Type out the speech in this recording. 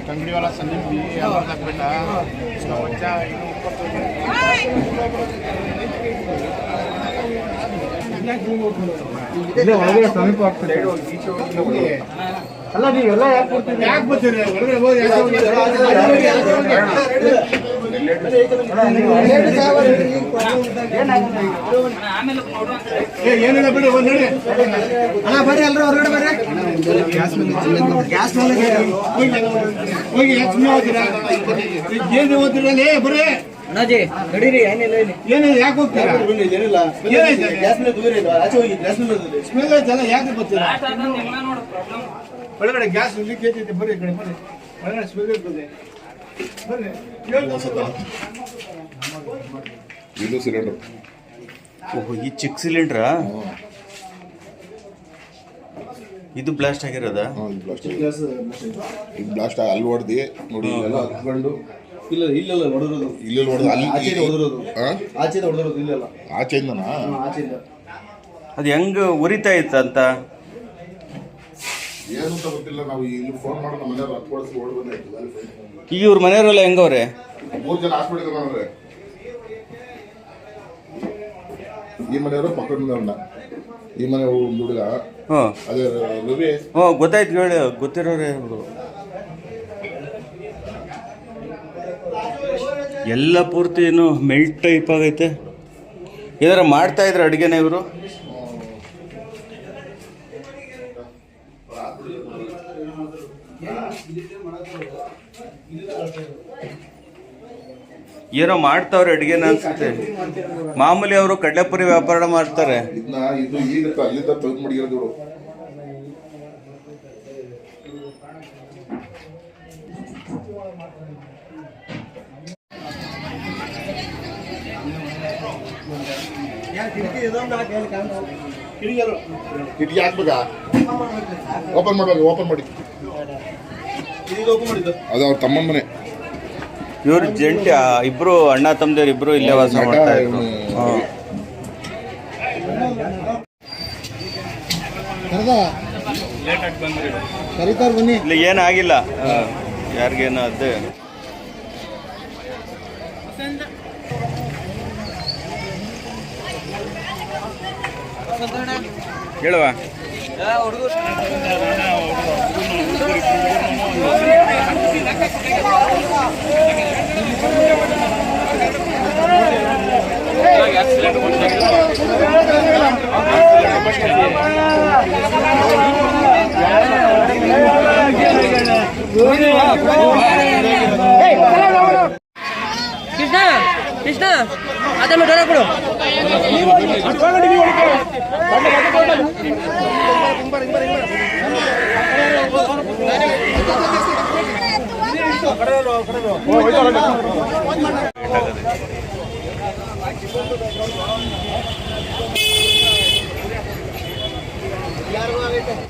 कंगड़ी वाला संदीप भी तक बेटा उसका बच्चा ಒಳಗಡೆ ಸಮೀಪ ಆಗ್ತದೆ ಅಲ್ಲ ನೀವೆಲ್ಲ ಯಾಕೆ ಕೊಡ್ತೀರಿ ಯಾಕೆ ಬರ್ತೀರಿ ಹೊರಗಡೆ ಹೋಗಿ ಏನಿಲ್ಲ ಬಿಡಿ ಒಂದು ನೋಡಿ ಅಲ್ಲ ಬರ್ರಿ ಎಲ್ಲರೂ ಹೊರಗಡೆ ಬರ್ರಿ ಗ್ಯಾಸ್ ಮೇಲೆ ಹೋಗಿ ಸುಮ್ಮನೆ ಹೋಗ್ತೀರಾ ಏನು ಓದ್ತಿರಲ್ಲ ಬರ್ರಿ ಅಣ್ಣಾಜಿ ನಡೀರಿ ಏನಿಲ್ಲ ಏನಿಲ್ಲ ಯಾಕೆ ಹೋಗ್ತೀರಾ ಏನಿಲ್ಲ ಗ್ಯಾಸ್ ಮೇಲೆ ದೂರ ಇದೆ ಆಚೆ ಹೋಗಿ ಗ್ಯಾಸ್ ಮೇಲೆ ಸ್ಮೆಲ್ ಐತಲ್ಲ ಯಾಕೆ ಬರ್ತೀರಾ ಒಳಗಡೆ ಗ್ಯಾಸ್ ಲೀಕ್ ಐತೈತೆ ಬರ್ರಿ ಕಡೆ ಬರ್ರಿ ಒಳಗಡೆ ಸ್ಮೆಲ್ ಇರ್ತದೆ ಬರ್ರಿ ಇದು ಸಿಲಿಂಡರ್. ಓಹೋ ಈ ಚಿಕ್ಕ ಸಿಲಿಂಡ್ರಾ ಇದು ಬ್ಲಾಸ್ಟ್ ಆಗಿರೋದಾ? ಇದು ಬ್ಲಾಸ್ಟ್ ಅಲ್ಲಿ ಹೊಡೆದು ನೋಡಿ ಎಲ್ಲ ಹತ್ಕೊಂಡು ಇಲ್ಲ ಇಲ್ಲೆಲ್ಲ ಹೊಡೆರೋದು ಇಲ್ಲಿ ಹೊಡೆದು ಅಲ್ಲಿ ಆಚೆ ಹೊಡೆರೋದು ಆಚೆ ಹೊಡೆರೋದು ಇಲ್ಲೆಲ್ಲ ಆಚೆಯಿಂದನಾ? ಆಚೆಯಿಂದ ಅದು ಹೆಂಗ್ ಉರಿತಾ ಇತ್ತಂತ ಏನು ಅಂತ ಗೊತ್ತಿಲ್ಲ. ನಾವು ಇಲ್ಲಿ ಫೋನ್ ಮಾಡಿ ನಮ್ಮ ಮನೆಯವ್ರು ಹತ್ಕೊಳಿಸಿ ಓಡಿ ಬಂದಾಯ್ತು. ಈಗ ಇವ್ರ ಮನೆಯವರೆಲ್ಲ ಹೆಂಗವ್ರೆ? 3 ಜನ ಹಾಸ್ಪಿಟಲ್ ಬಂದ್ರೆ ಈ ಮನೆಯವರು ಪಕ್ಕದ ಮನೆಯವ್ರನ್ನ ಈ ಮನೆ ಹುಡುಗ ಅದೇ ರವಿ. ಗೊತ್ತಾಯ್ತು ಹೇಳಿ ಗೊತ್ತಿರೋರೆ ಅವರು ಎಲ್ಲ ಪೂರ್ತಿ ಏನು ಮೆಲ್ಟ್ ಟೈಪ್ ಆಗೈತೆ. ಏನಾರ ಮಾಡ್ತಾ ಇದ್ರೆ ಅಡುಗೆನ ಇವರು? ಏನೋ ಮಾಡ್ತಾವ್ರೆ ಅಡುಗೆನ ಅನ್ಸುತ್ತೆ. ಮಾಮೂಲಿ ಅವರು ಕಡಲೆಪುರಿ ವ್ಯಾಪಾರ ಮಾಡ್ತಾರೆ. ಇದು ಈಗ ಅಲ್ಲಿಂದ ತೆಗೆದು ಮಡಿಗಿರೋದು ಇವರು. ಕಿಟಕಿ ಹಾಕ್ಬೇಕಾ? ಓಪನ್ ಮಾಡ್ಬೇಕು. ಓಪನ್ ಮಾಡಿ ಅದು ಅವ್ರ ತಮ್ಮನ ಮನೆ. ಇವ್ರು ಜಂಟಿ ಇಬ್ರು ಅಣ್ಣ ತಮ್ಮದೇವ್ರು ಇಬ್ರು ಇಲ್ಲೇ ವಾಸ ಮಾಡ್ತಾ ಇದ್ರು. ಇಲ್ಲಿ ಏನಾಗಿಲ್ಲ ಯಾರಿಗೇನು ಅದೇ ಹೇಳುವ. ಕೃಷ್ಣ ಕೃಷ್ಣ ಅದನ್ನು ಡೋರ ಕೊಡು.